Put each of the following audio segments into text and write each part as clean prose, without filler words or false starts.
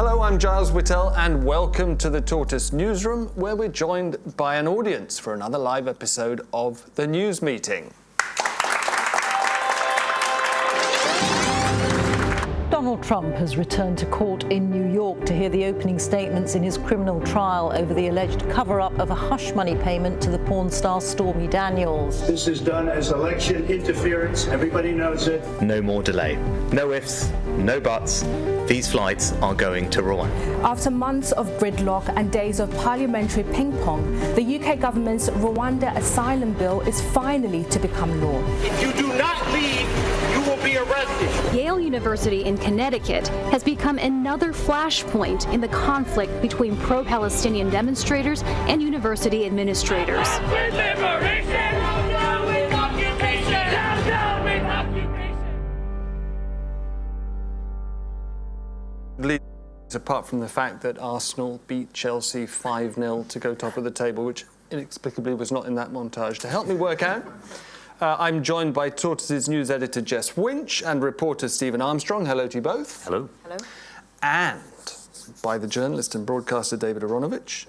Hello, I'm Giles Whittell, and welcome to the Tortoise Newsroom, where we're joined by an audience for another live episode of The News Meeting. Donald Trump has returned to court in New York to hear the opening statements in his criminal trial over the alleged cover-up of a hush money payment to the porn star Stormy Daniels. This is done as election interference. Everybody knows it. No more delay. No ifs, no buts. These flights are going to Rouen. After months of gridlock and days of parliamentary ping-pong, the UK government's Rwanda asylum bill is finally to become law. If you do not leave, you will be arrested. Yale University in Connecticut has become another flashpoint in the conflict between pro-Palestinian demonstrators and university administrators. With liberation, down with occupation, down with occupation. Apart from the fact that Arsenal beat Chelsea 5-0 to go top of the table, which inexplicably was not in that montage. To help me work out, I'm joined by Tortoise's news editor Jess Winch and reporter Stephen Armstrong. Hello to you both. Hello. Hello. And by the journalist and broadcaster David Aaronovitch.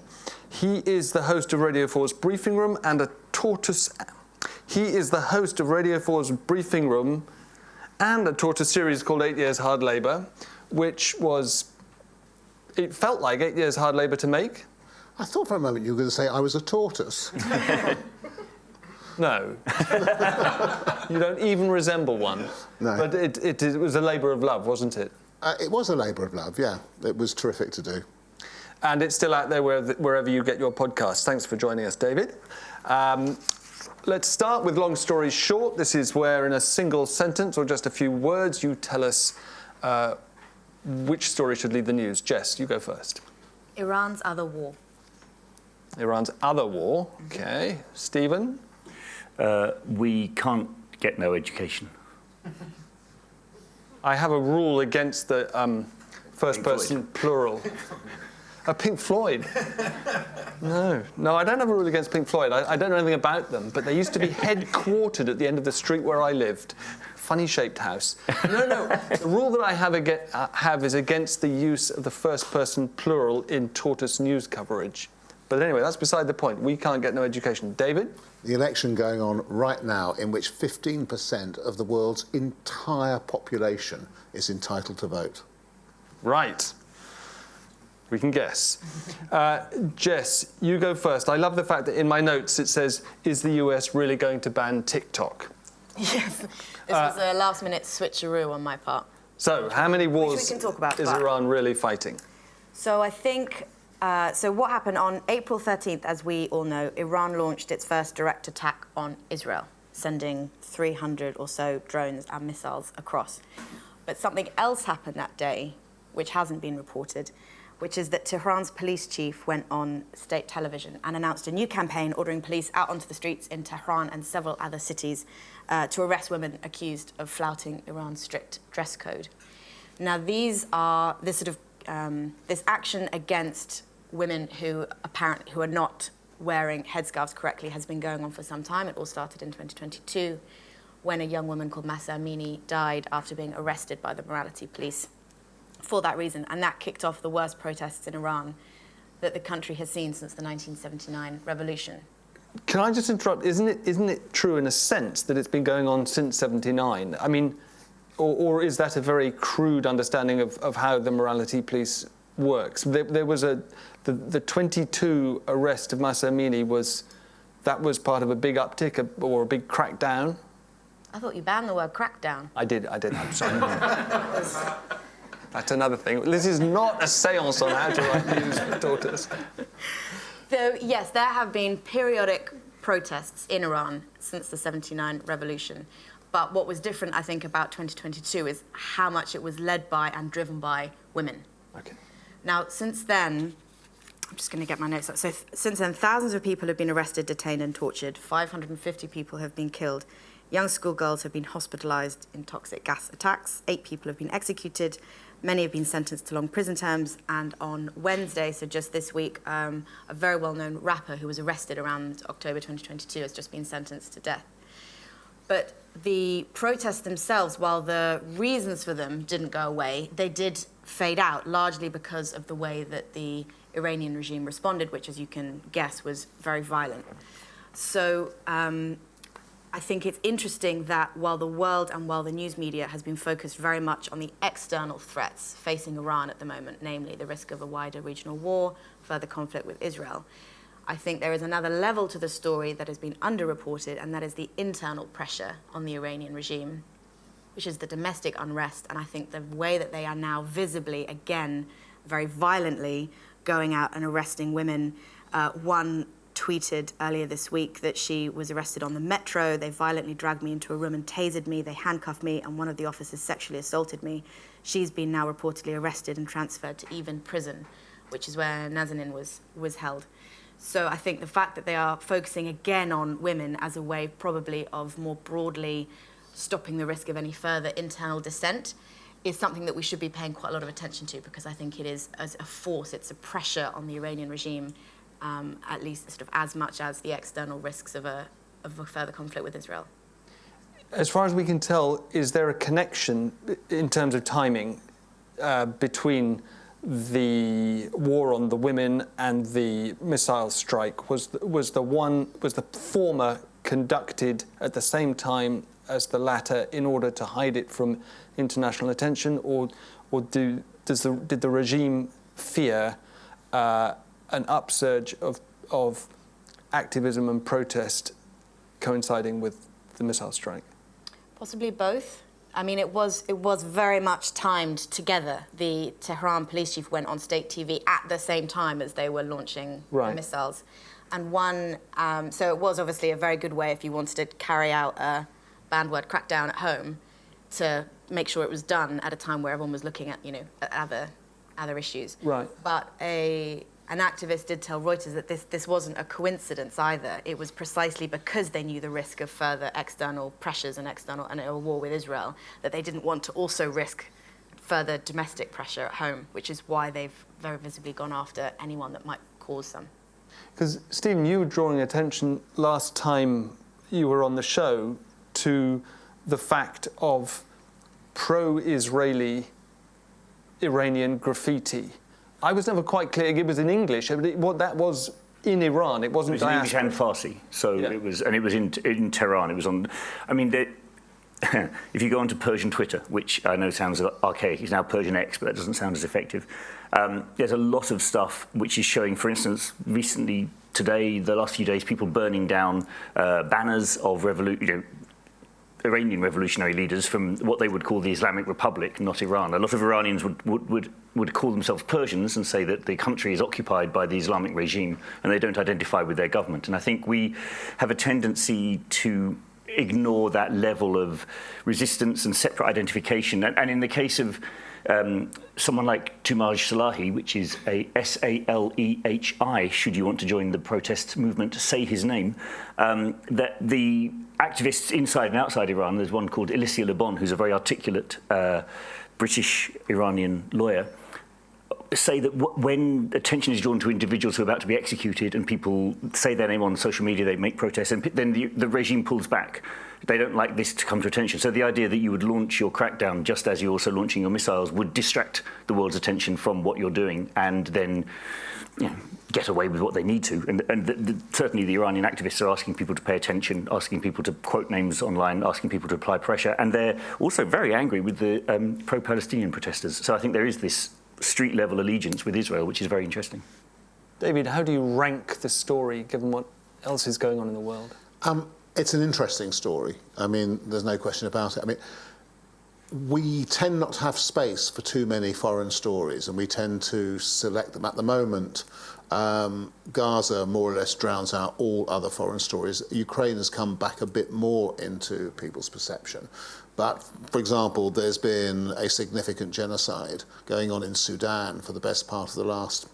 He is the host of Radio 4's Briefing Room and a Tortoise... He is the host of Radio 4's Briefing Room and a Tortoise series called 8 Years Hard Labour, which was... It felt like 8 years hard labour to make. I thought for a moment you were going to say I was a tortoise. No. You don't even resemble one. No. But it was a labour of love, wasn't it? It was a labour of love, yeah. It was terrific to do. And it's still out there wherever you get your podcasts. Thanks for joining us, David. Let's start with long stories short. This is where in a single sentence or just a few words you tell us which story should lead the news. Jess, you go first. Iran's other war. Iran's other war. OK. Stephen? We can't get no education. I have a rule against the first person plural. Pink Floyd. No, I don't have a rule against Pink Floyd. I don't know anything about them, but they used to be headquartered at the end of the street where I lived. Funny-shaped house. No. The rule that I have is against the use of the first-person plural in Tortoise news coverage. But anyway, that's beside the point. We can't get no education. David? The election going on right now in which 15% of the world's entire population is entitled to vote. Right. We can guess. Jess, you go first. I love the fact that in my notes it says, is the US really going to ban TikTok? Yes, this was a last-minute switcheroo on my part. So, how many wars we can talk about, is Iran really fighting? So I think, so what happened on April 13th, as we all know, Iran launched its first direct attack on Israel, sending 300 or so drones and missiles across. But something else happened that day, which hasn't been reported, which is that Tehran's police chief went on state television and announced a new campaign ordering police out onto the streets in Tehran and several other cities to arrest women accused of flouting Iran's strict dress code. Now, this action against women who are not wearing headscarves correctly has been going on for some time. It all started in 2022 when a young woman called Mahsa Amini died after being arrested by the morality police for that reason, and that kicked off the worst protests in Iran that the country has seen since the 1979 revolution. Can I just interrupt? Isn't it true in a sense that it's been going on since 79? I mean, or is that a very crude understanding of how the morality police works? There was the 22 arrest of Mahsa Amini was part of a big uptick or a big crackdown? I thought you banned the word crackdown. I did. I'm sorry. That's another thing. This is not a séance on how to write news for Tortoise. So, yes, there have been periodic protests in Iran since the 79 revolution. But what was different, I think, about 2022 is how much it was led by and driven by women. Okay. Now, since then, I'm just going to get my notes up. So, since then, thousands of people have been arrested, detained and tortured. 550 people have been killed. Young schoolgirls have been hospitalised in toxic gas attacks. 8 people have been executed. Many have been sentenced to long prison terms. And on Wednesday, so just this week, a very well-known rapper who was arrested around October 2022 has just been sentenced to death. But the protests themselves, while the reasons for them didn't go away, they did fade out, largely because of the way that the Iranian regime responded, which, as you can guess, was very violent. So I think it's interesting that while the world and while the news media has been focused very much on the external threats facing Iran at the moment, namely the risk of a wider regional war, further conflict with Israel, I think there is another level to the story that has been underreported, and that is the internal pressure on the Iranian regime, which is the domestic unrest. And I think the way that they are now visibly, again, very violently going out and arresting women. One tweeted earlier this week that she was arrested on the metro. They violently dragged me into a room and tasered me. They handcuffed me, and one of the officers sexually assaulted me. She's been now reportedly arrested and transferred to Even prison, which is where Nazanin was held. So I think the fact that they are focusing again on women as a way probably of more broadly stopping the risk of any further internal dissent is something that we should be paying quite a lot of attention to, because I think it is as a force, it's a pressure on the Iranian regime, at least sort of as much as the external risks of a further conflict with Israel. As far as we can tell, is there a connection in terms of timing between the war on the women and the missile strike? Was the former conducted at the same time as the latter in order to hide it from international attention, or did the regime fear an upsurge of activism and protest coinciding with the missile strike? Possibly both. I mean, it was very much timed together. The Tehran police chief went on state TV at the same time as they were launching the missiles. And so it was obviously a very good way if you wanted to carry out a banned word crackdown at home, to make sure it was done at a time where everyone was looking at, at other issues. Right. But an activist did tell Reuters that this wasn't a coincidence either. It was precisely because they knew the risk of further external pressures and a war with Israel that they didn't want to also risk further domestic pressure at home, which is why they've very visibly gone after anyone that might cause some. Because, Stephen, you were drawing attention last time you were on the show to the fact of pro-Israeli Iranian graffiti. I was never quite clear. It was in English. What that was in Iran. It wasn't. It was in English and Farsi. So it was in Tehran. It was on. I mean, if you go onto Persian Twitter, which I know sounds archaic, it's now Persian X, but that doesn't sound as effective. There's a lot of stuff which is showing, for instance, recently today, the last few days, people burning down banners of Iranian revolutionary leaders from what they would call the Islamic Republic, not Iran. A lot of Iranians would call themselves Persians and say that the country is occupied by the Islamic regime and they don't identify with their government. And I think we have a tendency to ignore that level of resistance and separate identification. And in the case of someone like Tumaj Salahi, which is a S-A-L-E-H-I, should you want to join the protest movement, say his name, that the activists inside and outside Iran, there's one called Alicia Lebon, who's a very articulate British-Iranian lawyer, say that when attention is drawn to individuals who are about to be executed and people say their name on social media, they make protests, and then the regime pulls back. They don't like this to come to attention. So the idea that you would launch your crackdown just as you're also launching your missiles would distract the world's attention from what you're doing, and then get away with what they need to. And certainly the Iranian activists are asking people to pay attention, asking people to quote names online, asking people to apply pressure, and they're also very angry with the pro-Palestinian protesters. So I think there is this street-level allegiance with Israel, which is very interesting. David, how do you rank the story, given what else is going on in the world? It's an interesting story. I mean, there's no question about it. I mean, we tend not to have space for too many foreign stories, and we tend to select them. At the moment, Gaza more or less drowns out all other foreign stories. Ukraine has come back a bit more into people's perception. But, for example, there's been a significant genocide going on in Sudan for the best part of the last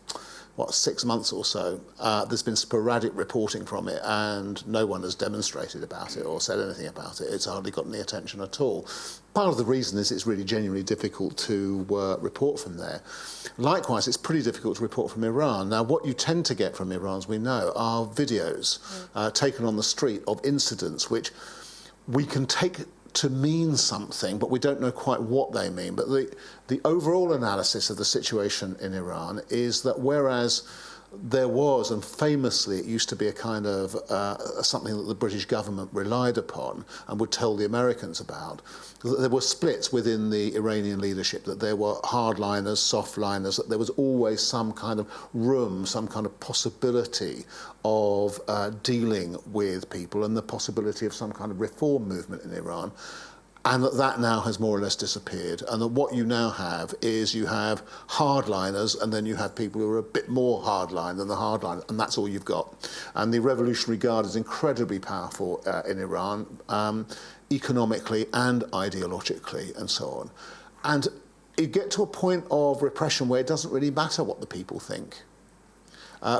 6 months or so. There's been sporadic reporting from it, and no one has demonstrated about it or said anything about it. It's hardly got any attention at all. Part of the reason is it's really genuinely difficult to report from there. Likewise, it's pretty difficult to report from Iran. Now, what you tend to get from Iran, as we know, are videos taken on the street of incidents which we can take to mean something, but we don't know quite what they mean. But the overall analysis of the situation in Iran is that whereas there was, and famously it used to be a kind of something that the British government relied upon and would tell the Americans about, that there were splits within the Iranian leadership, that there were hardliners, softliners, that there was always some kind of room, some kind of possibility of dealing with people and the possibility of some kind of reform movement in Iran. And that now has more or less disappeared. And that what you now have is you have hardliners, and then you have people who are a bit more hardline than the hardliners, and that's all you've got. And the Revolutionary Guard is incredibly powerful in Iran, economically and ideologically, and so on. And you get to a point of repression where it doesn't really matter what the people think.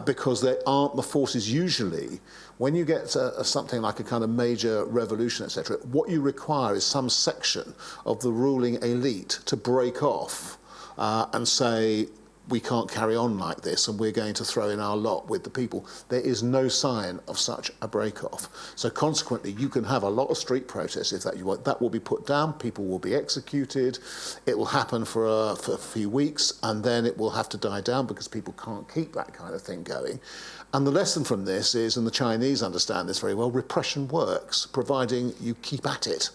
Because they aren't the forces usually. When you get something like a kind of major revolution, etc., what you require is some section of the ruling elite to break off and say, we can't carry on like this and we're going to throw in our lot with the people. There is no sign of such a break-off. So consequently, you can have a lot of street protests if that you want. That will be put down, people will be executed, it will happen for a few weeks, and then it will have to die down because people can't keep that kind of thing going. And the lesson from this is, and the Chinese understand this very well, repression works, providing you keep at it.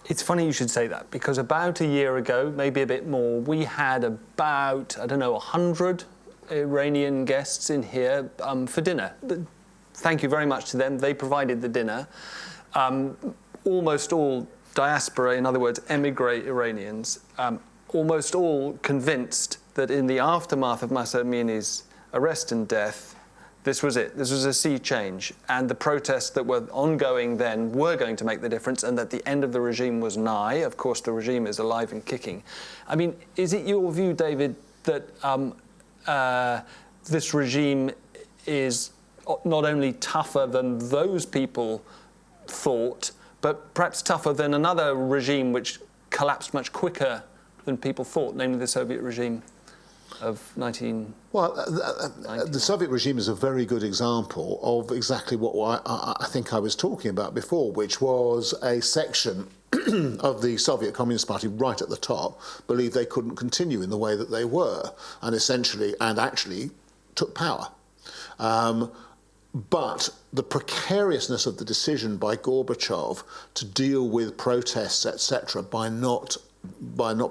It's funny you should say that, because about a year ago, maybe a bit more, we had about, 100 Iranian guests in here for dinner. Thank you very much to them. They provided the dinner. Almost all diaspora, in other words, emigre Iranians, almost all convinced that in the aftermath of Mahsa Amini's arrest and death, this was it. This was a sea change. And the protests that were ongoing then were going to make the difference, and that the end of the regime was nigh. Of course, the regime is alive and kicking. I mean, is it your view, David, that this regime is not only tougher than those people thought, but perhaps tougher than another regime which collapsed much quicker than people thought, namely the Soviet regime of 19... Well, the Soviet regime is a very good example of exactly what I think I was talking about before, which was a section of the Soviet Communist Party right at the top believed they couldn't continue in the way that they were, and essentially, and actually, took power. But the precariousness of the decision by Gorbachev to deal with protests, etc., by not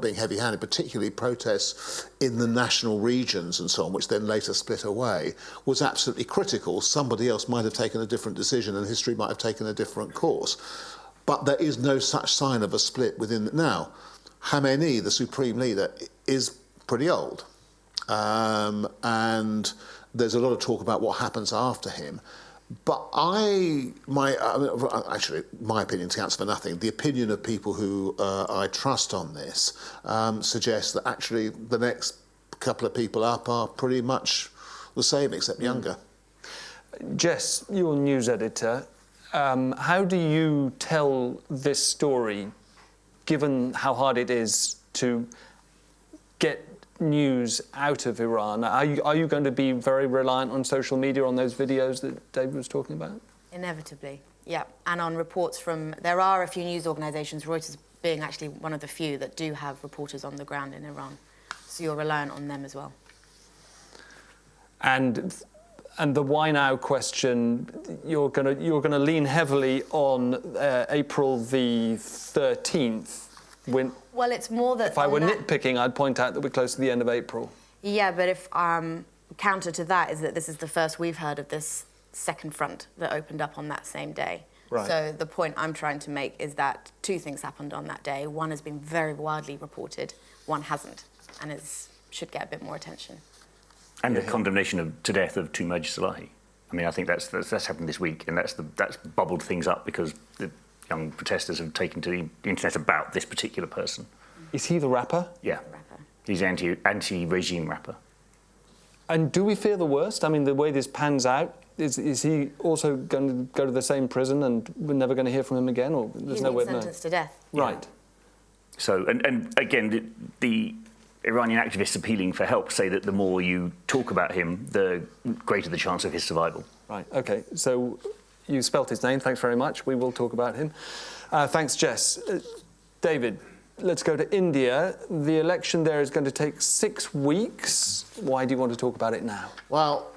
being heavy-handed, particularly protests in the national regions and so on, which then later split away, was absolutely critical. Somebody else might have taken a different decision and history might have taken a different course. But there is no such sign of a split within... Now, Khamenei, the supreme leader, is pretty old. And there's a lot of talk about what happens after him. But my opinion counts for nothing. The opinion of people who I trust on this suggests that actually the next couple of people up are pretty much the same, except younger. Jess, you're news editor. How do you tell this story, given how hard it is to get news out of Iran? Are you going to be very reliant on social media, on those videos that David was talking about? Inevitably, yeah. And on reports from... There are a few news organisations, Reuters being actually one of the few, that do have reporters on the ground in Iran. So you're reliant on them as well. And the why now question, you're going to lean heavily on April the 13th. Well, it's more that... If I were nitpicking, I'd point out that we're close to the end of April. Yeah, but if counter to that is that this is the first we've heard of this second front that opened up on that same day. Right. So the point I'm trying to make is that two things happened on that day. One has been very widely reported, one hasn't, and it should get a bit more attention. And the condemnation to death of Tumaj Salahi. I mean, I think that's happened this week, and that's bubbled things up because the young protesters have taken to the internet about this particular person. Is he the rapper? Yeah. He's anti-regime rapper. And do we fear the worst? I mean, the way this pans out, is he also going to go to the same prison and we're never going to hear from him again? Or there's no way of knowing? He's sentenced to death. Right. Yeah. So, and again, the Iranian activists appealing for help say that the more you talk about him, the greater the chance of his survival. Right, OK. So You spelt his name, thanks very much. We will talk about him. Thanks, Jess. David, let's go to India. The election there is going to take 6 weeks. Why do you want to talk about it now? Well,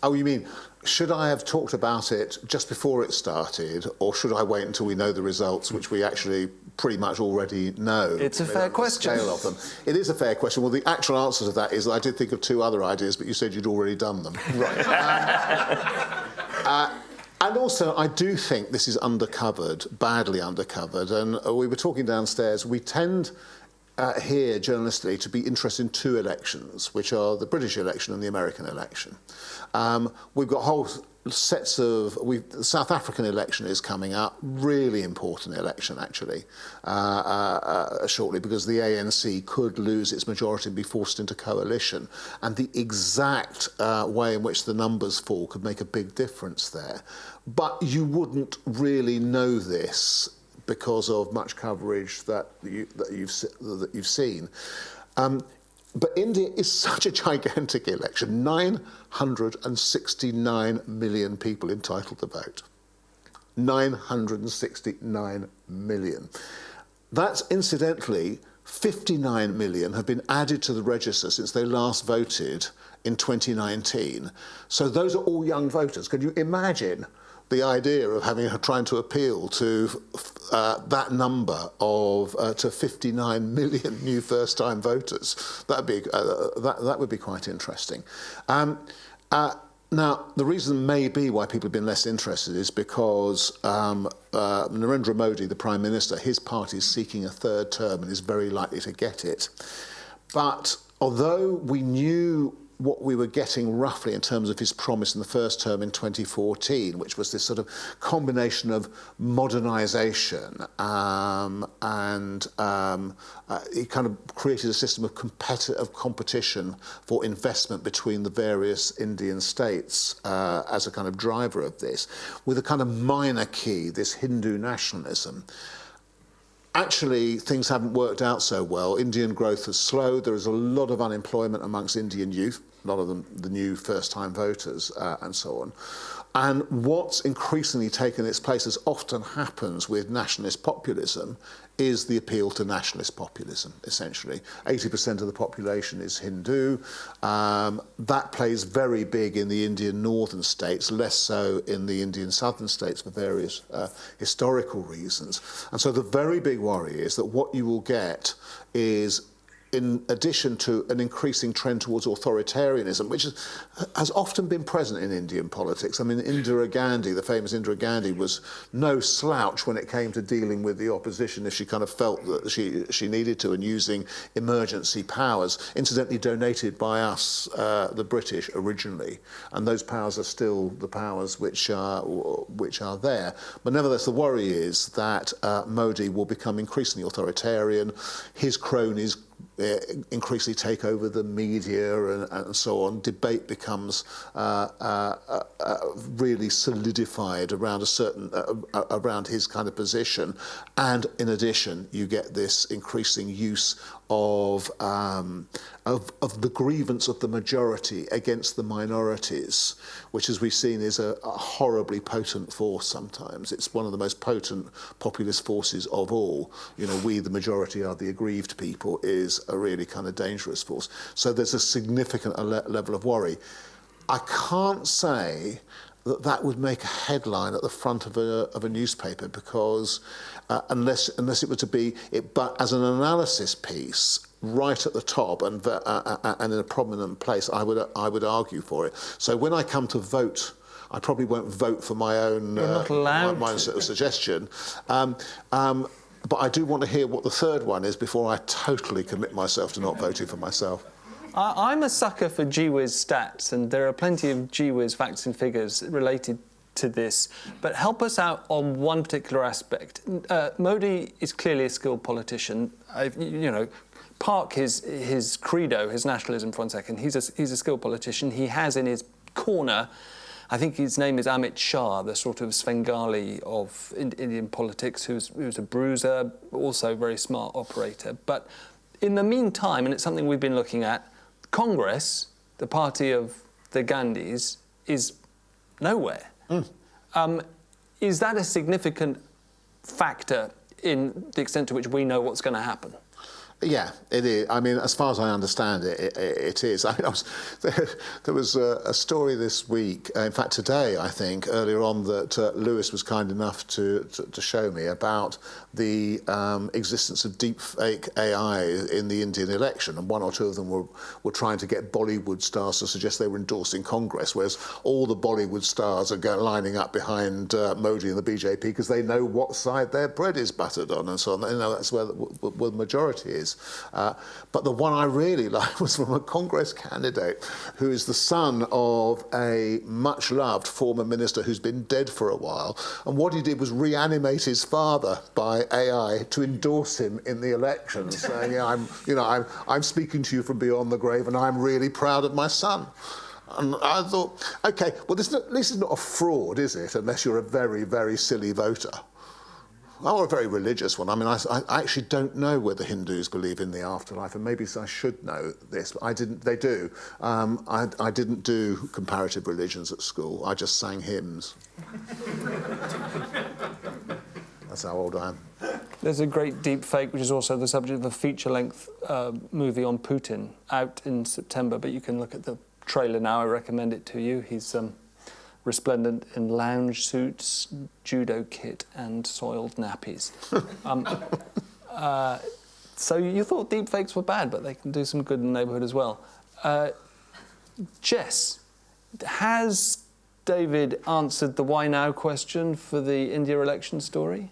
oh, you mean, should I have talked about it just before it started, or should I wait until we know the results, which we actually pretty much already know? It's a fair question. The scale of them. It is a fair question. Well, the actual answer to that is that I did think of 2 other ideas, but you said you'd already done them. Right. And also, I do think this is undercovered, badly undercovered. And we were talking downstairs. We tend here, journalistically, to be interested in 2 elections, which are the British election and the American election. We've got whole sets of... the South African election is coming up, really important election, actually, shortly, because the ANC could lose its majority and be forced into coalition. And the exact way in which the numbers fall could make a big difference there. But you wouldn't really know this because of much coverage that you've seen. But India is such a gigantic election, 969 million people entitled to vote. 969 million. That's incidentally, 59 million have been added to the register since they last voted in 2019. So those are all young voters. Can you imagine the idea of trying to appeal to that number of to 59 million new first-time voters? That would be quite interesting. Now, the reason maybe why people have been less interested is because Narendra Modi, the Prime Minister, his party is seeking a 3rd term and is very likely to get it. But although we knew what we were getting roughly in terms of his promise in the first term in 2014, which was this sort of combination of modernisation he kind of created a system of competition for investment between the various Indian states as a kind of driver of this, with a kind of minor key, this Hindu nationalism. Actually, things haven't worked out so well. Indian growth has slowed. There is a lot of unemployment amongst Indian youth, a lot of them the new first-time voters and so on. And what's increasingly taken its place, as often happens with nationalist populism, is the appeal to nationalist populism, essentially. 80% of the population is Hindu. That plays very big in the Indian northern states, less so in the Indian southern states for various historical reasons. And so the very big worry is that what you will get is, in addition to an increasing trend towards authoritarianism, which has often been present in Indian politics. I mean, Indira Gandhi, the famous Indira Gandhi, was no slouch when it came to dealing with the opposition if she kind of felt that she needed to, and using emergency powers, incidentally donated by us, the British, originally. And those powers are still the powers which are there. But nevertheless, the worry is that Modi will become increasingly authoritarian. His cronies increasingly take over the media and so on. Debate becomes really solidified around around his kind of position, and in addition, you get this increasing use of the grievance of the majority against the minorities, which, as we've seen, is a horribly potent force sometimes. It's one of the most potent populist forces of all. You know, we, the majority, are the aggrieved people, is a really kind of dangerous force. So there's a significant level of worry. I can't say that would make a headline at the front of a newspaper, because unless it were to be but as an analysis piece right at the top and in a prominent place, I would argue for it. So when I come to vote, I probably won't vote for my own my own sort of suggestion. But I do want to hear what the third one is before I totally commit myself to not voting for myself. I'm a sucker for GWIS stats, and there are plenty of GWIS facts and figures related to this. But help us out on one particular aspect. Modi is clearly a skilled politician. Park his credo, his nationalism for one second. He's a skilled politician. He has in his corner, I think his name is Amit Shah, the sort of Svengali of Indian politics, who's a bruiser, also a very smart operator. But in the meantime, and it's something we've been looking at, Congress, the party of the Gandhis, is nowhere. Is that a significant factor in the extent to which we know what's going to happen? Yeah, it is. I mean, as far as I understand it, it is. I mean, there was a story this week, in fact today, I think, earlier on, that Lewis was kind enough to show me about the existence of deepfake AI in the Indian election, and one or two of them were trying to get Bollywood stars to suggest they were endorsing Congress, whereas all the Bollywood stars are lining up behind Modi and the BJP because they know what side their bread is buttered on and so on. You know, that's where the majority is. But the one I really liked was from a Congress candidate who is the son of a much-loved former minister who's been dead for a while. And what he did was reanimate his father by AI to endorse him in the election, saying, yeah, I'm speaking to you from beyond the grave, and I'm really proud of my son. And I thought, OK, well, at least it's not a fraud, is it, unless you're a very, very silly voter. Or a very religious one. I mean, I actually don't know whether Hindus believe in the afterlife, and maybe I should know this, but I didn't. They do. I didn't do comparative religions at school. I just sang hymns. That's how old I am. There's a great deep fake, which is also the subject of a feature-length movie on Putin, out in September, but you can look at the trailer now. I recommend it to you. He's resplendent in lounge suits, judo kit, and soiled nappies. So you thought deepfakes were bad, but they can do some good in the neighbourhood as well. Jess, has David answered the why now question for the India election story?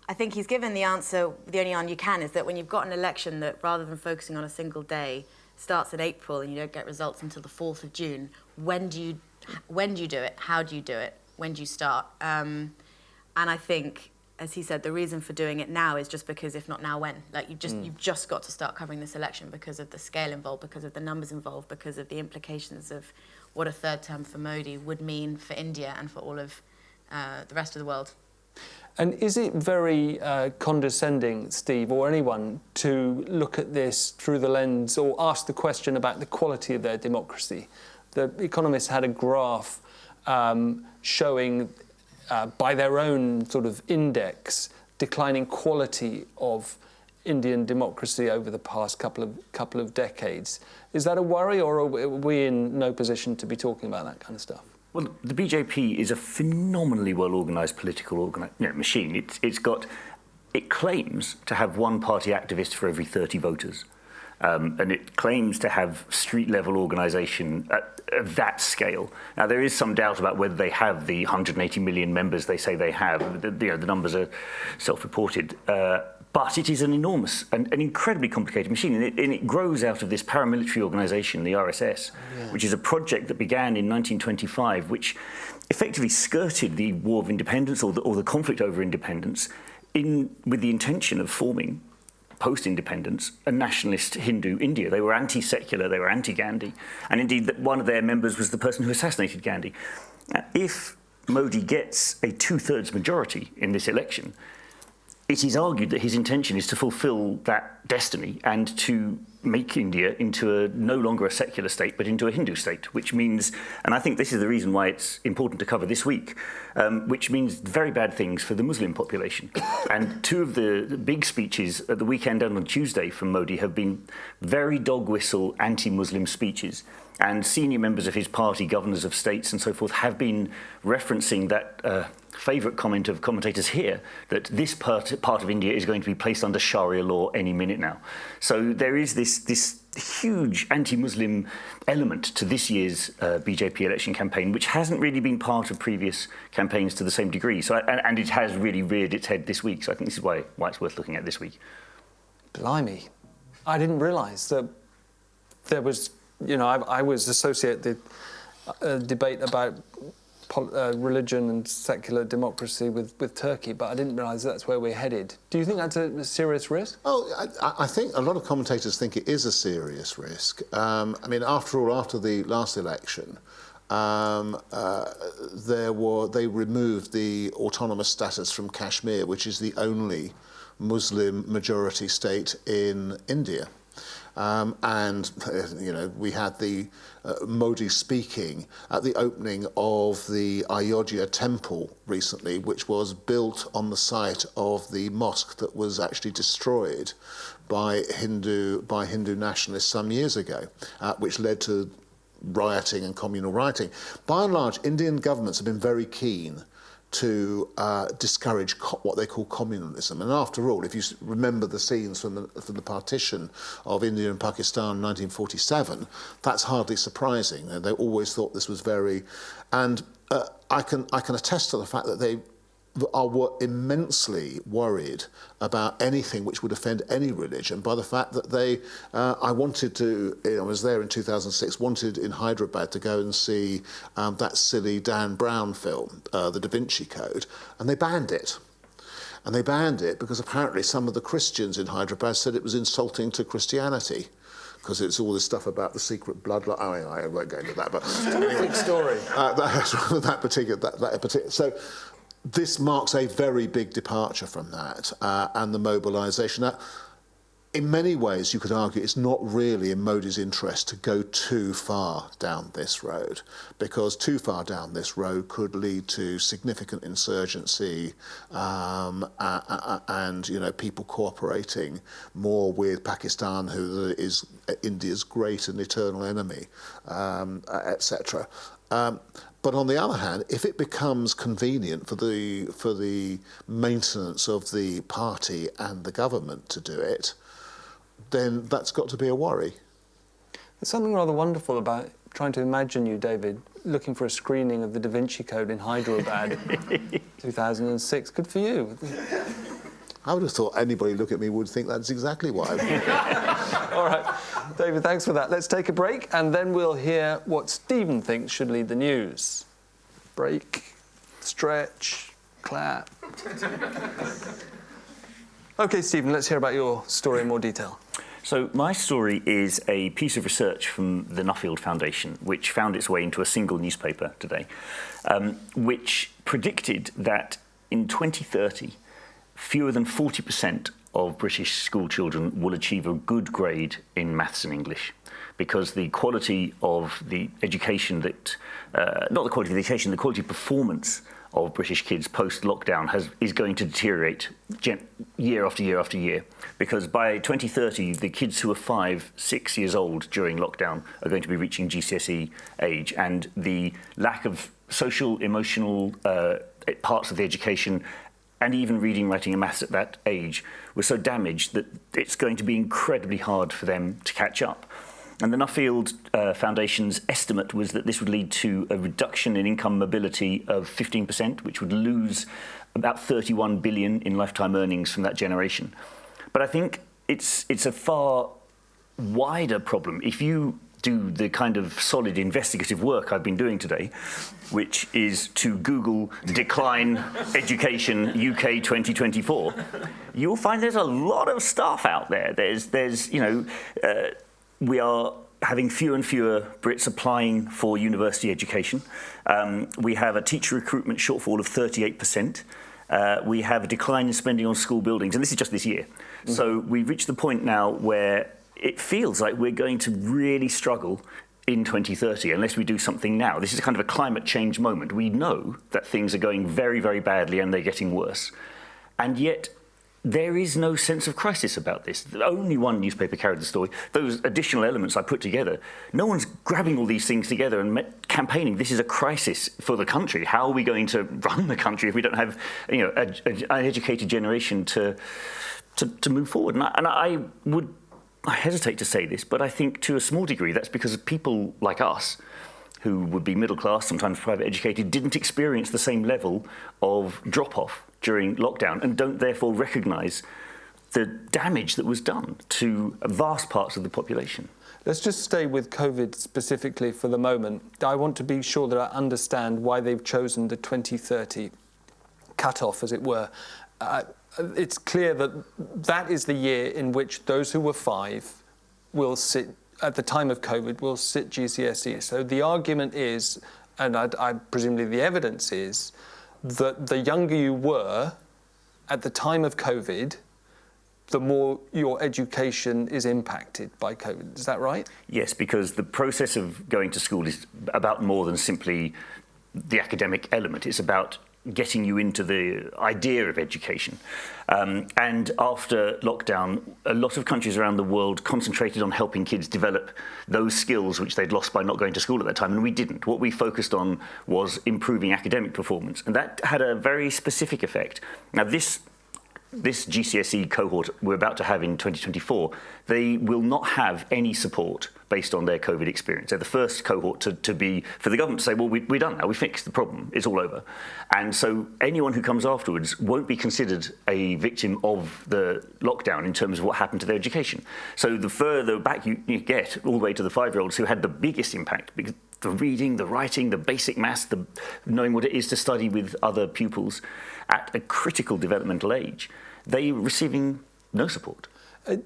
I think he's given the answer. The only one you can is that when you've got an election that, rather than focusing on a single day, starts in April and you don't get results until the 4th of June, when do you do it? How do you do it? When do you start? And I think, as he said, the reason for doing it now is just because, if not now, when? Like, you've just got to start covering this election because of the scale involved, because of the numbers involved, because of the implications of what a third term for Modi would mean for India and for all of the rest of the world. And is it very condescending, Steve, or anyone, to look at this through the lens or ask the question about the quality of their democracy? The Economist had a graph showing, by their own sort of index, declining quality of Indian democracy over the past couple of decades. Is that a worry, or are we in no position to be talking about that kind of stuff? Well, the BJP is a phenomenally well-organised political machine. It claims to have one-party activists for every 30 voters. And it claims to have street-level organisation at that scale. Now, there is some doubt about whether they have the 180 million members they say they have. The numbers are self-reported. But it is an enormous and an incredibly complicated machine. And it grows out of this paramilitary organisation, the RSS, which is a project that began in 1925, which effectively skirted the War of Independence or the conflict over independence with the intention of forming, post-independence, a nationalist Hindu India. They were anti-secular, they were anti-Gandhi. And indeed, one of their members was the person who assassinated Gandhi. Now, if Modi gets a 2/3 majority in this election, it is argued that his intention is to fulfill that destiny and to make India into no longer a secular state, but into a Hindu state, which means, and I think this is the reason why it's important to cover this week, which means very bad things for the Muslim population. And two of the big speeches at the weekend and on Tuesday from Modi have been very dog-whistle anti-Muslim speeches. And senior members of his party, governors of states and so forth, have been referencing that favourite comment of commentators here, that this part of India is going to be placed under Sharia law any minute now. So there is this huge anti-Muslim element to this year's BJP election campaign, which hasn't really been part of previous campaigns to the same degree. So, and it has really reared its head this week. So I think this is why it's worth looking at this week. Blimey. I didn't realise that there was... I was associated the debate about religion and secular democracy with Turkey, but I didn't realise that's where we're headed. Do you think that's a serious risk? Oh, I think a lot of commentators think it is a serious risk. I mean, after all, after the last election, they removed the autonomous status from Kashmir, which is the only Muslim majority state in India. And we had the Modi speaking at the opening of the Ayodhya temple recently, which was built on the site of the mosque that was actually destroyed by Hindu nationalists some years ago, which led to rioting and communal rioting. By and large, Indian governments have been very keen to discourage what they call communalism. And after all, if you remember the scenes from the partition of India and Pakistan in 1947, that's hardly surprising. They always thought this was very... And I can attest to the fact that they were immensely worried about anything which would offend any religion by the fact that I wanted to, I was there in 2006, wanted in Hyderabad to go and see that silly Dan Brown film, The Da Vinci Code, and they banned it. And they banned it because apparently some of the Christians in Hyderabad said it was insulting to Christianity, because it's all this stuff about the secret bloodline. I won't go into that, but anyway. Big story. That particular. So this marks a very big departure from that and the mobilisation. Now, in many ways, you could argue it's not really in Modi's interest to go too far down this road, because too far down this road could lead to significant insurgency and people cooperating more with Pakistan, who is India's great and eternal enemy, etc. But on the other hand, if it becomes convenient for the maintenance of the party and the government to do it, then that's got to be a worry. There's something rather wonderful about trying to imagine you, David, looking for a screening of the Da Vinci Code in Hyderabad, 2006. Good for you. I would have thought anybody look at me would think that's exactly why. All right, David, thanks for that. Let's take a break, and then we'll hear what Stephen thinks should lead the news. Break, stretch, clap. OK, Stephen, let's hear about your story in more detail. So my story is a piece of research from the Nuffield Foundation, which found its way into a single newspaper today, which predicted that in 2030, fewer than 40% of British school children will achieve a good grade in maths and English, because the quality of the education that, not the quality of the education, the quality of performance of British kids post-lockdown is going to deteriorate year after year after year, because by 2030, the kids who are 5, 6 years old during lockdown are going to be reaching GCSE age, and the lack of social, emotional parts of the education and even reading, writing and maths at that age was so damaged that it's going to be incredibly hard for them to catch up. And the Nuffield Foundation's estimate was that this would lead to a reduction in income mobility of 15%, which would lose about 31 billion in lifetime earnings from that generation. But I think it's a far wider problem. If you do the kind of solid investigative work I've been doing today, which is to Google decline education UK 2024, you'll find there's a lot of stuff out there. We are having fewer and fewer Brits applying for university education. We have a teacher recruitment shortfall of 38%. We have a decline in spending on school buildings, and this is just this year. Mm-hmm. So we've reached the point now where it feels like we're going to really struggle in 2030 unless we do something now. This is kind of a climate change moment. We know that things are going very, very badly and they're getting worse. And yet there is no sense of crisis about this. Only one newspaper carried the story. Those additional elements I put together, no one's grabbing all these things together and campaigning, this is a crisis for the country. How are we going to run the country if we don't have an educated generation to move forward? And I hesitate to say this, but I think to a small degree that's because of people like us, who would be middle class, sometimes private educated, didn't experience the same level of drop-off during lockdown and don't therefore recognise the damage that was done to vast parts of the population. Let's just stay with COVID specifically for the moment. I want to be sure that I understand why they've chosen the 2030 cut-off, as it were. It's clear that is the year in which those who were 5 will sit, at the time of COVID, will sit GCSE. So the argument is, and I presumably the evidence is, that the younger you were at the time of COVID, the more your education is impacted by COVID. Is that right? Yes, because the process of going to school is about more than simply the academic element. It's about getting you into the idea of education. And after lockdown, a lot of countries around the world concentrated on helping kids develop those skills which they'd lost by not going to school at that time, and we didn't. What we focused on was improving academic performance, and that had a very specific effect. Now, this GCSE cohort we're about to have in 2024, they will not have any support based on their COVID experience. They're the first cohort to be, for the government to say, well, we're done now, we fixed the problem, it's all over. And so anyone who comes afterwards won't be considered a victim of the lockdown in terms of what happened to their education. So the further back you get, all the way to the 5-year-olds who had the biggest impact, because the reading, the writing, the basic maths, the knowing what it is to study with other pupils at a critical developmental age, they're receiving no support.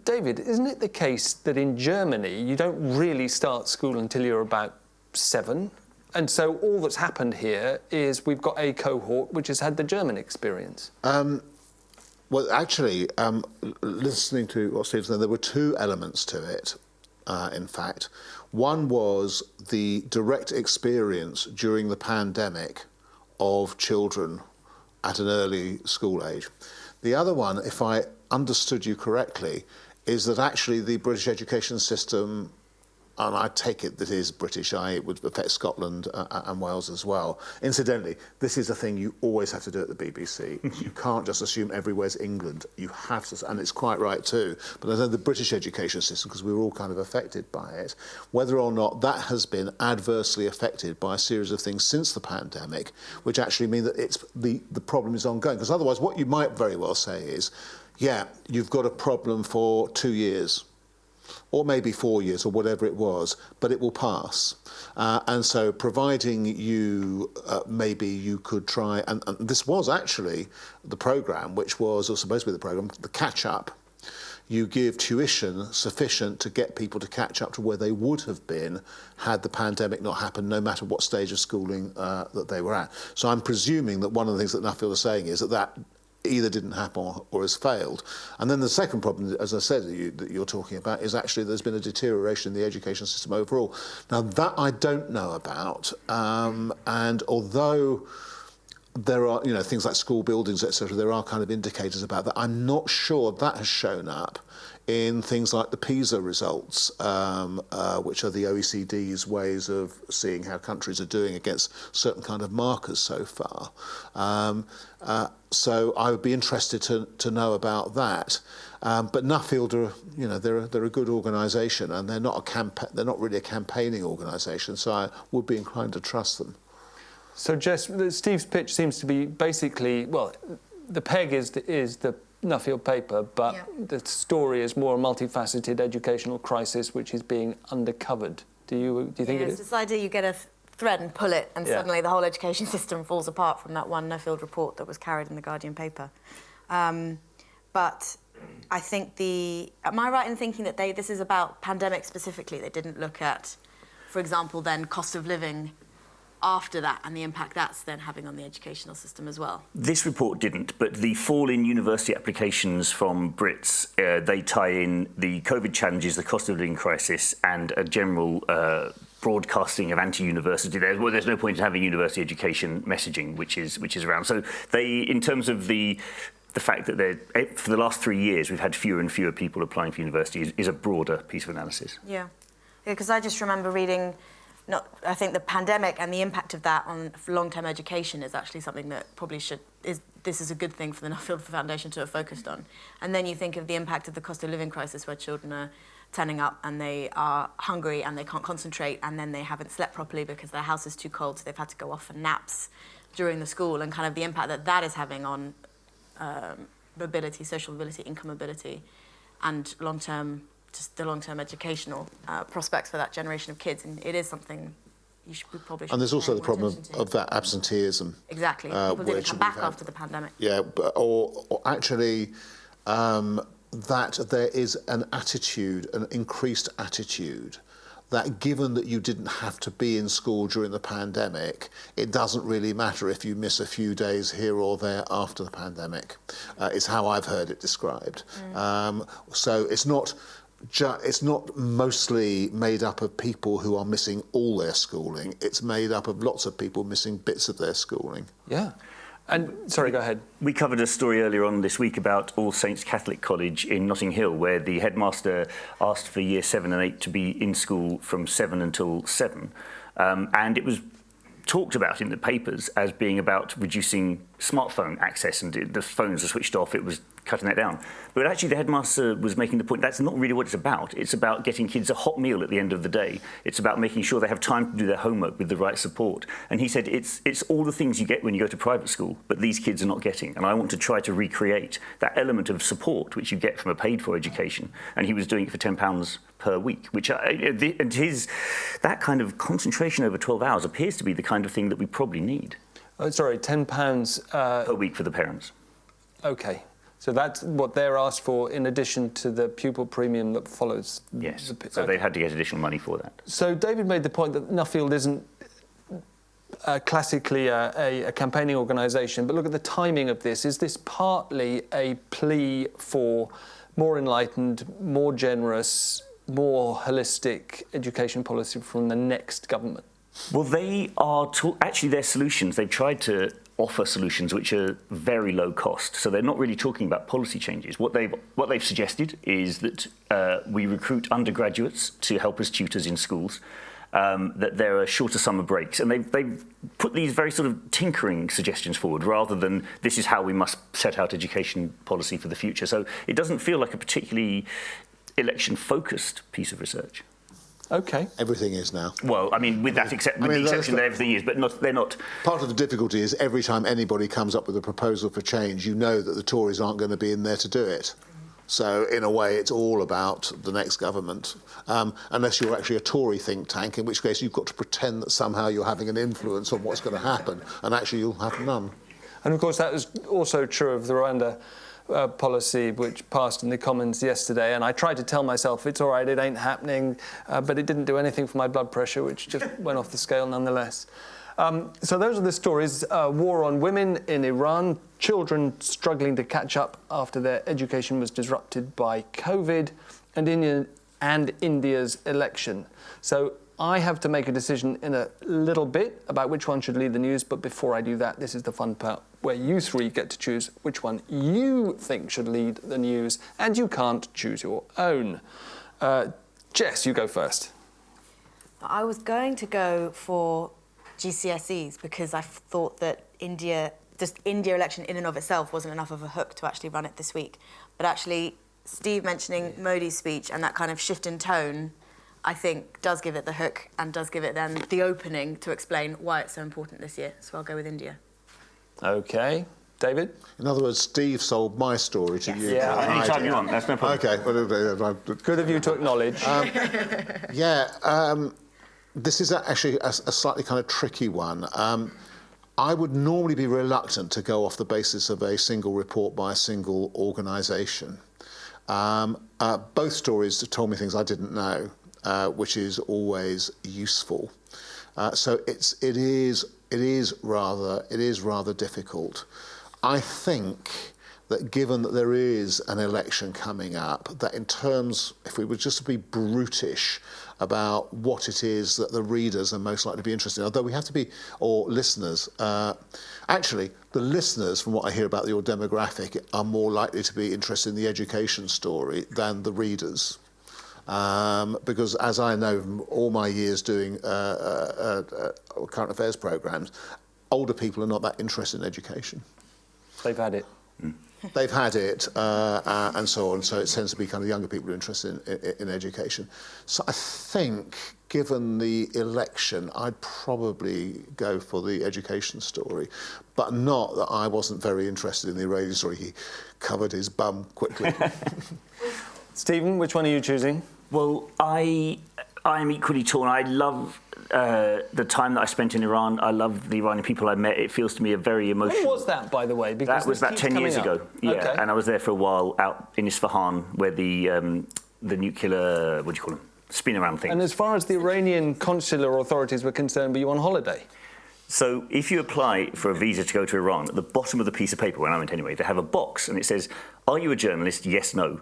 David, isn't it the case that in Germany you don't really start school until you're about 7? And so all that's happened here is we've got a cohort which has had the German experience. Well, actually, listening to what Steve said, there were 2 elements to it, in fact. One was the direct experience during the pandemic of children at an early school age. The other one, if I understood you correctly, is that actually the British education system, and I take it that is British, it would affect Scotland and Wales as well. Incidentally, this is a thing you always have to do at the BBC. You can't just assume everywhere's England. You have to, and it's quite right too. But I know the British education system, because we were all kind of affected by it, whether or not that has been adversely affected by a series of things since the pandemic, which actually mean that it's the problem is ongoing. Because otherwise, what you might very well say is, yeah, you've got a problem for 2 years, or maybe 4 years, or whatever it was, but it will pass. And so providing you, maybe you could try, and this was actually the programme, which was, or supposed to be the programme, the catch-up. You give tuition sufficient to get people to catch up to where they would have been had the pandemic not happened, no matter what stage of schooling that they were at. So I'm presuming that one of the things that Nuffield is saying is that either didn't happen or has failed. And then the second problem, as I said, that you're talking about, is actually there's been a deterioration in the education system overall. Now, that I don't know about, and although there are, things like school buildings, etc., there are kind of indicators about that, I'm not sure that has shown up in things like the PISA results, which are the OECD's ways of seeing how countries are doing against certain kind of markers so far. So I would be interested to know about that. But Nuffield are, they're a good organisation, and they're not really a campaigning organisation. So I would be inclined to trust them. So Jess, Steve's pitch seems to be basically, well, the peg is the Nuffield paper, but the story is more a multifaceted educational crisis which is being undercovered. Do you think it is? It's this idea you get a thread and pull it, and suddenly the whole education system falls apart from that one Nuffield report that was carried in the Guardian paper. But I think am I right in thinking that this is about pandemic specifically? They didn't look at, for example, then cost of living after that and the impact that's then having on the educational system as well? This report didn't, but the fall in university applications from Brits, they tie in the COVID challenges, the cost of living crisis, and a general broadcasting of anti-university. There's no point in having university education messaging, which is around. So they, in terms of the fact that for the last 3 years we've had fewer and fewer people applying for university is a broader piece of analysis. Yeah, because I just remember reading. I think the pandemic and the impact of that on long-term education is actually something that probably this is a good thing for the Nuffield Foundation to have focused on. And then you think of the impact of the cost of living crisis, where children are turning up and they are hungry and they can't concentrate, and then they haven't slept properly because their house is too cold, so they've had to go off for naps during the school, and kind of the impact that is having on mobility, social mobility, income mobility, and the long-term educational prospects for that generation of kids. And it is something we probably should. And there's also the problem of that absenteeism. Exactly. People didn't come back after the pandemic. Yeah, or actually that there is an increased attitude that given that you didn't have to be in school during the pandemic, it doesn't really matter if you miss a few days here or there after the pandemic, is how I've heard it described. So it's not mostly made up of people who are missing all their schooling. It's made up of lots of people missing bits of their schooling. Yeah. And sorry, go ahead. We covered a story earlier on this week about All Saints Catholic College in Notting Hill, where the headmaster asked for year 7 and 8 to be in school from 7 until 7. And it was talked about in the papers as being about reducing smartphone access, and the phones are switched off, it was cutting that down. But actually the headmaster was making the point that's not really what it's about. It's about getting kids a hot meal at the end of the day. It's about making sure they have time to do their homework with the right support. And he said it's all the things you get when you go to private school, but these kids are not getting. And I want to try to recreate that element of support which you get from a paid-for education. And he was doing it for £10 per week, which that kind of concentration over 12 hours appears to be the kind of thing that we probably need. Oh, sorry, £10 per week for the parents. Okay. So that's what they're asked for in addition to the pupil premium that follows. Yes, so they've had to get additional money for that. So David made the point that Nuffield isn't classically a campaigning organisation, but look at the timing of this. Is this partly a plea for more enlightened, more generous, more holistic education policy from the next government? Well, they are actually their solutions. They've tried to offer solutions which are very low cost. So they're not really talking about policy changes. What they've suggested is that we recruit undergraduates to help as tutors in schools, that there are shorter summer breaks. And they've put these very sort of tinkering suggestions forward rather than this is how we must set out education policy for the future. So it doesn't feel like a particularly election-focused piece of research. Okay. Everything is now. Well, I mean, with that exception that everything is, but they're not. Part of the difficulty is every time anybody comes up with a proposal for change, you know that the Tories aren't going to be in there to do it. So, in a way, it's all about the next government, unless you're actually a Tory think tank, in which case you've got to pretend that somehow you're having an influence on what's going to happen, and actually you'll have none. And of course, that was also true of the Rwanda policy which passed in the Commons yesterday, and I tried to tell myself it's all right, it ain't happening, but it didn't do anything for my blood pressure, which just went off the scale nonetheless. So those are the stories. War on women in Iran, children struggling to catch up after their education was disrupted by COVID, and India's election. So I have to make a decision in a little bit about which one should lead the news, but before I do that, this is the fun part where you three get to choose which one you think should lead the news, and you can't choose your own. Jess, you go first. I was going to go for GCSEs because I thought that India election in and of itself wasn't enough of a hook to actually run it this week. But actually, Steve mentioning Modi's speech and that kind of shift in tone, I think does give it the hook and does give it then the opening to explain why it's so important this year. So I'll go with India. Okay. David? In other words, Steve sold my story to you. Yeah, anytime you want, that's no problem. Okay. Good of you to acknowledge. This is actually a slightly kind of tricky one. I would normally be reluctant to go off the basis of a single report by a single organisation. Both stories told me things I didn't know, which is always useful. So it is rather difficult. I think that given that there is an election coming up, that in terms, if we were just to be brutish about what it is that the readers are most likely to be interested in, although we have to be, or listeners, actually, the listeners, from what I hear about your demographic, are more likely to be interested in the education story than the readers. Because as I know from all my years doing current affairs programmes, older people are not that interested in education. They've had it. They've had it, and so on. So it tends to be kind of younger people who are interested in education. So I think, given the election, I'd probably go for the education story, but not that I wasn't very interested in the Iranian story. He covered his bum quickly. Stephen, which one are you choosing? Well, I'm equally torn. I love the time that I spent in Iran. I love the Iranian people I met. It feels to me a very emotional... When was that, by the way? Because that was about 10 years ago. Yeah, okay. And I was there for a while out in Isfahan, where the nuclear, what do you call them? spin around things. And as far as the Iranian consular authorities were concerned, were you on holiday? So if you apply for a visa to go to Iran, at the bottom of the piece of paper, when I went anyway, they have a box and it says, are you a journalist? Yes, no.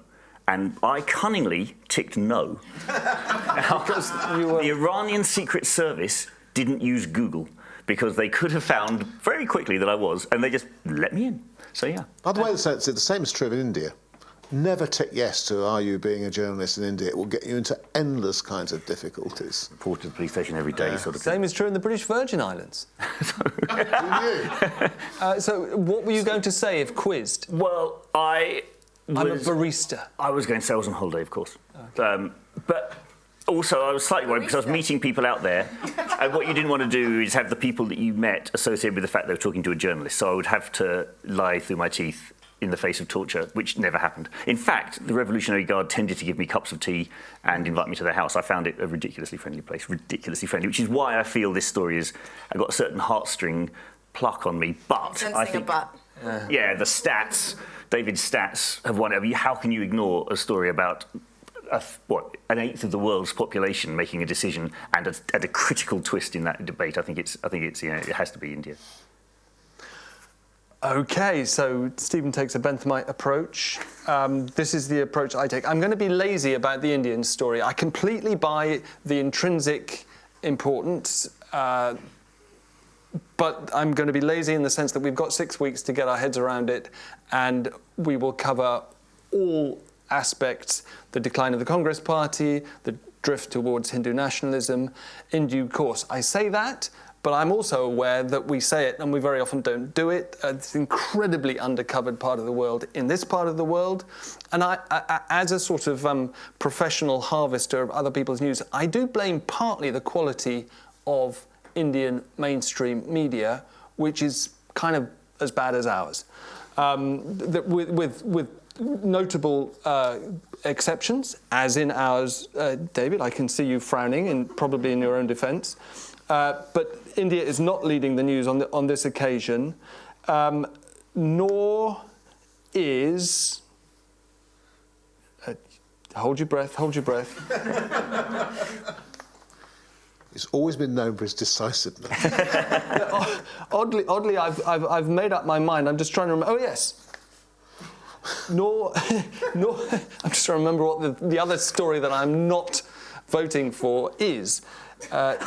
And I cunningly ticked no. Because the Iranian Secret Service didn't use Google because they could have found very quickly that I was, and they just let me in. So, yeah. By the way, the same is true in India. Never tick yes to are you being a journalist in India. It will get you into endless kinds of difficulties. Report to the police station every day, sort of thing. Same is true in the British Virgin Islands. So what were you going to say if quizzed? Well, I'm a barista. I was going to say I was on holiday, of course. Okay. But also I was slightly worried because I was meeting people out there, and what you didn't want to do is have the people that you met associated with the fact they were talking to a journalist. So I would have to lie through my teeth in the face of torture, which never happened. In fact, the Revolutionary Guard tended to give me cups of tea and invite me to their house. I found it a ridiculously friendly place, ridiculously friendly, which is why I feel this story is, I've got a certain heartstring pluck on me, but I think, yeah, the stats, David's stats have won over. How can you ignore a story about an eighth of the world's population making a decision and at a critical twist in that debate? I think it's it has to be India. Okay, so Stephen takes a Benthamite approach. This is the approach I take. I'm going to be lazy about the Indian story. I completely buy the intrinsic importance, but I'm going to be lazy in the sense that we've got 6 weeks to get our heads around it, and we will cover all aspects, the decline of the Congress Party, the drift towards Hindu nationalism, in due course. I say that, but I'm also aware that we say it and we very often don't do it. It's an incredibly undercovered part of the world in this part of the world. And I as a sort of professional harvester of other people's news, I do blame partly the quality of Indian mainstream media, which is kind of as bad as ours. With notable exceptions, as in ours, David, I can see you frowning, and probably in your own defence. But India is not leading the news on this occasion, nor is... hold your breath, hold your breath. It's always been known for its decisiveness. Oddly, I've made up my mind. I'm just trying to remember. Oh, yes. Nor, I'm just trying to remember what the other story that I'm not voting for is. Imagine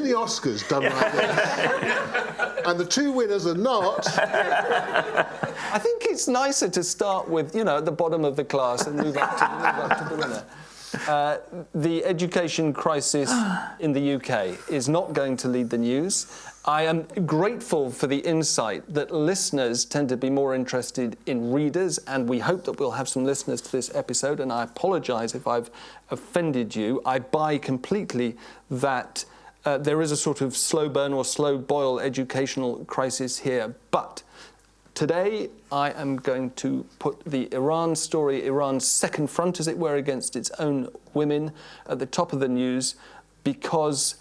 the Oscars done like this. And the two winners are not. I think it's nicer to start with, at the bottom of the class and move up to the winner. The education crisis in the UK is not going to lead the news. I am grateful for the insight that listeners tend to be more interested in readers, and we hope that we'll have some listeners to this episode, and I apologise if I've offended you. I buy completely that there is a sort of slow burn or slow boil educational crisis here, but today I am going to put the Iran story, Iran's second front, as it were, against its own women at the top of the news, because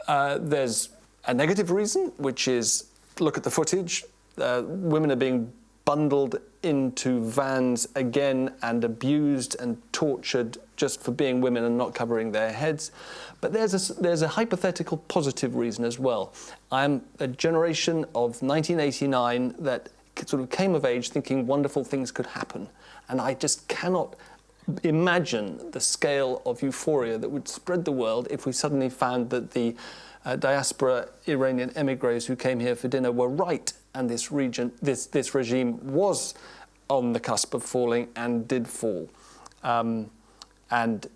there's a negative reason, which is, look at the footage. Women are being bundled into vans again and abused and tortured just for being women and not covering their heads. But there's a hypothetical positive reason as well. I'm a generation of 1989 that sort of came of age thinking wonderful things could happen. And I just cannot imagine the scale of euphoria that would spread the world if we suddenly found that the diaspora Iranian emigres who came here for dinner were right, and this regime was on the cusp of falling and did fall. And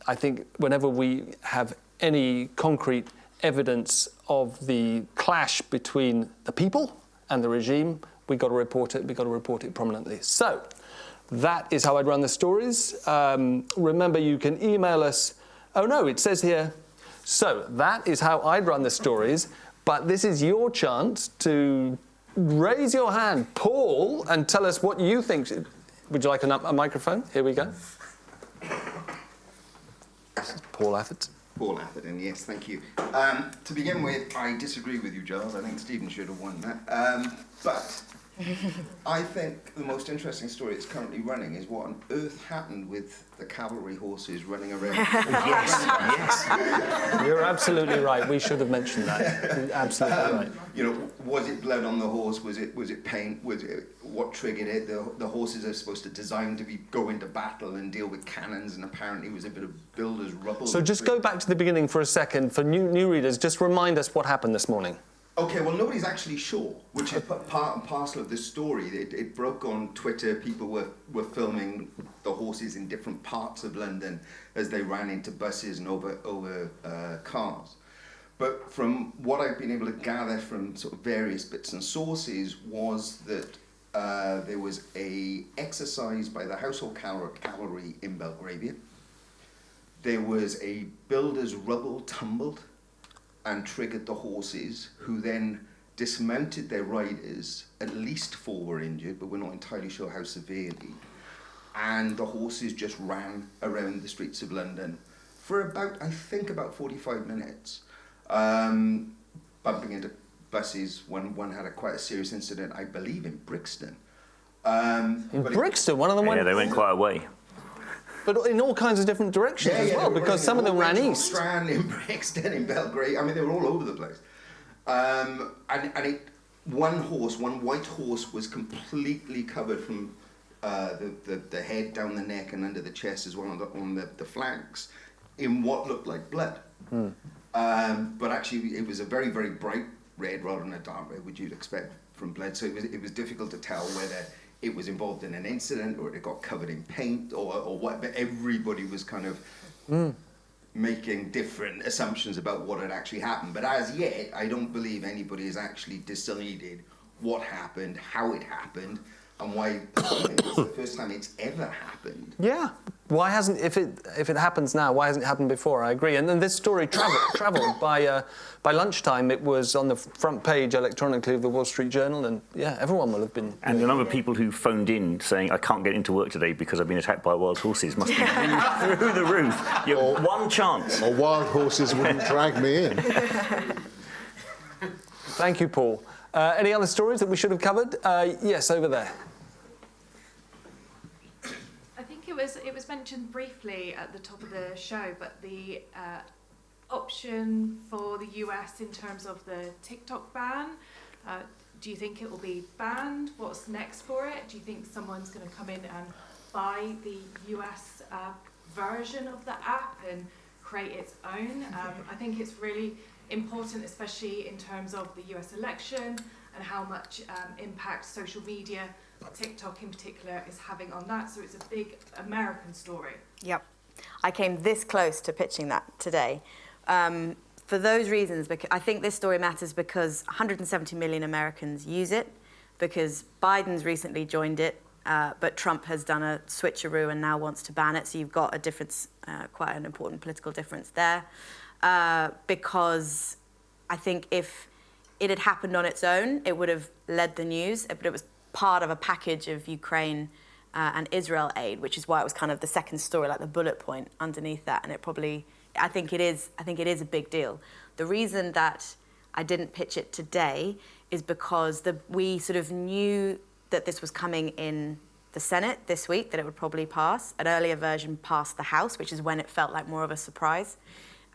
I think whenever we have any concrete evidence of the clash between the people and the regime, we've got to report it. We've got to report it prominently. So that is how I'd run the stories. Remember, you can email us. Oh no, it says here. So that is how I'd run the stories, but this is your chance to raise your hand, Paul, and tell us what you think. Would you like a microphone? Here we go. This is Paul Atherton. Paul Atherton, yes, thank you. To begin with, I disagree with you, Giles. I think Stephen should have won that. But I think the most interesting story that's currently running is what on earth happened with the cavalry horses running around. Yes. You're absolutely right. We should have mentioned that. You're absolutely right. You know, was it blood on the horse? Was it paint? Was it what triggered it? The horses are supposed to design to go into battle and deal with cannons, and apparently it was a bit of builder's rubble. So just go back to the beginning for a second. For new readers, just remind us what happened this morning. Okay, well, nobody's actually sure, which is part and parcel of the story. It broke on Twitter. People were filming the horses in different parts of London as they ran into buses and over cars. But from what I've been able to gather from sort of various bits and sources was that there was a exercise by the Household Cavalry in Belgravia. There was a builder's rubble tumbled and triggered the horses, who then dismounted their riders. At least 4 were injured, but we're not entirely sure how severely. And the horses just ran around the streets of London for about, I think, about 45 minutes, bumping into buses. One had quite a serious incident, I believe, in Brixton. In Brixton? One of them went... Yeah, they went quite a way. But in all kinds of different directions as well, because some of them ran east. Strand, in Brixton, in Belgrade. I mean, they were all over the place. One white horse was completely covered from the head down the neck and under the chest as well on the flanks in what looked like blood. But actually, it was a very, very bright red rather than a dark red, which you'd expect from blood. So it was difficult to tell whether it was involved in an incident or it got covered in paint or what, but everybody was kind of making different assumptions about what had actually happened. But as yet, I don't believe anybody has actually decided what happened, how it happened, and why. It's the first time it's ever happened. Yeah. Why hasn't, if it happens now, why hasn't it happened before? I agree. And then this story travelled by lunchtime. It was on the front page electronically of the Wall Street Journal, and yeah, everyone will have been. And the number of people who phoned in saying, "I can't get into work today because I've been attacked by wild horses," must be through the roof. You have one chance. Or wild horses wouldn't drag me in. Thank you, Paul. Any other stories that we should have covered? Yes, over there. It was mentioned briefly at the top of the show, but the option for the US in terms of the TikTok ban, do you think it will be banned? What's next for it? Do you think someone's going to come in and buy the US version of the app and create its own? I think it's really important, especially in terms of the US election and how much impact social media, TikTok in particular, is having on that. So it's a big American story. Yep. I came this close to pitching that today. For those reasons, because I think this story matters because 170 million Americans use it, because Biden's recently joined it, but Trump has done a switcheroo and now wants to ban it. So you've got a difference, quite an important political difference there. Because I think if it had happened on its own, it would have led the news, but it was part of a package of Ukraine and Israel aid, which is why it was kind of the second story, like the bullet point underneath that. And it probably, I think it is a big deal. The reason that I didn't pitch it today is because we sort of knew that this was coming in the Senate this week, that it would probably pass. An earlier version passed the House, which is when it felt like more of a surprise.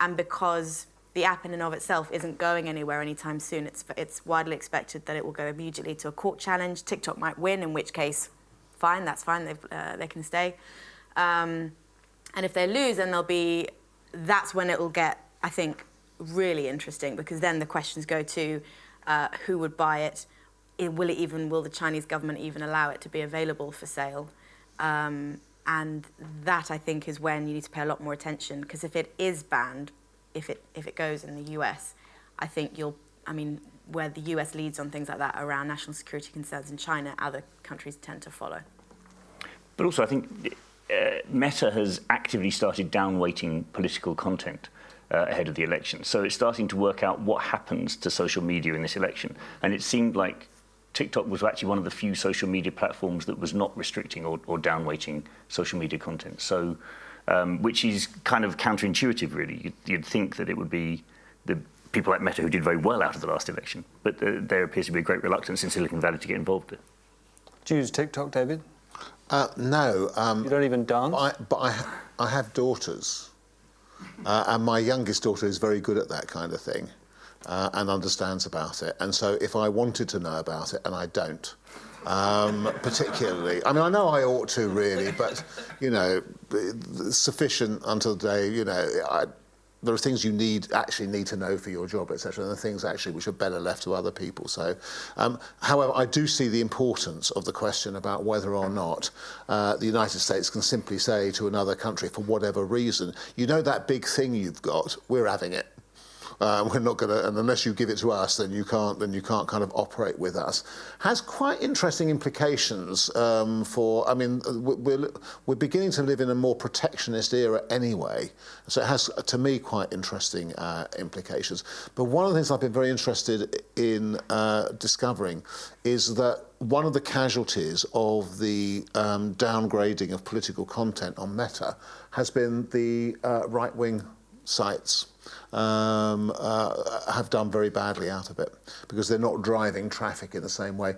And because the app in and of itself isn't going anywhere anytime soon, it's widely expected that it will go immediately to a court challenge. TikTok might win, in which case, fine, that's fine, they can stay. And if they lose, then that's when it will get, I think, really interesting, because then the questions go to who would buy it, will the Chinese government even allow it to be available for sale? And that, I think, is when you need to pay a lot more attention, because if it is banned, if it goes in the US, I think where the US leads on things like that around national security concerns in China, other countries tend to follow. But also, I think Meta has actively started downweighting political content ahead of the election. So it's starting to work out what happens to social media in this election. And it seemed like TikTok was actually one of the few social media platforms that was not restricting or downweighting social media content. So, which is kind of counterintuitive, really. You'd think that it would be the people like Meta who did very well out of the last election, but there appears to be a great reluctance in Silicon Valley to get involved. Do you use TikTok, David? No. You don't even dance? I have daughters, and my youngest daughter is very good at that kind of thing and understands about it. And so if I wanted to know about it, and I don't, particularly. I mean, I know I ought to, really, but, you know, sufficient until the day, you know, there are things you actually need to know for your job, etc., and the things actually which are better left to other people. So, however, I do see the importance of the question about whether or not the United States can simply say to another country, for whatever reason, you know that big thing you've got, we're having it. We're not going to, and unless you give it to us, then you can't kind of operate with us. Has quite interesting implications for. I mean, we're beginning to live in a more protectionist era anyway, so it has, to me, quite interesting implications. But one of the things I've been very interested in discovering is that one of the casualties of the downgrading of political content on Meta has been the right-wing sites. Have done very badly out of it because they're not driving traffic in the same way.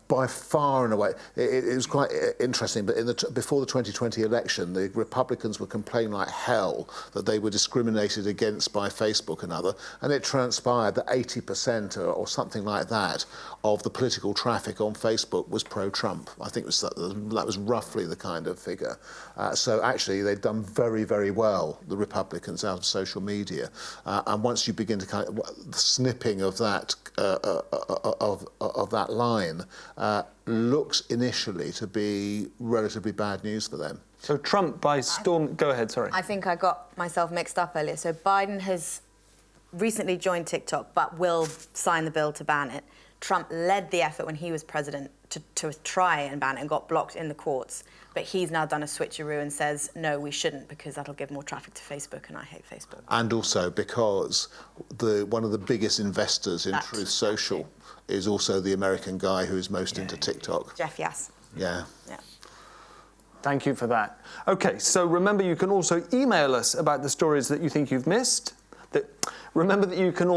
By far and away, it was quite interesting, but before the 2020 election, the Republicans were complaining like hell that they were discriminated against by Facebook and other, and it transpired that 80% or something like that of the political traffic on Facebook was pro-Trump. I think that was roughly the kind of figure. So actually, they'd done very, very well, the Republicans, out of social media. And once you begin to kind of the snipping of that of that line looks initially to be relatively bad news for them. So Trump by storm. Go ahead. Sorry. I think I got myself mixed up earlier. So Biden has recently joined TikTok, but will sign the bill to ban it. Trump led the effort when he was president to try and ban it and got blocked in the courts. But he's now done a switcheroo and says, no, we shouldn't, because that'll give more traffic to Facebook, and I hate Facebook. And also because one of the biggest investors in Truth Social is also the American guy who is most into TikTok. Jeff Yass. Yeah. Thank you for that. OK, so remember you can also email us about the stories that you think you've missed. Remember that you can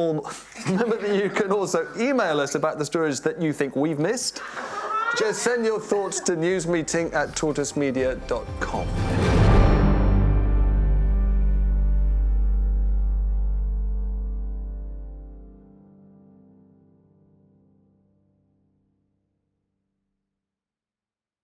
also email us about the stories that you think we've missed. Just send your thoughts to newsmeeting@tortoisemedia.com.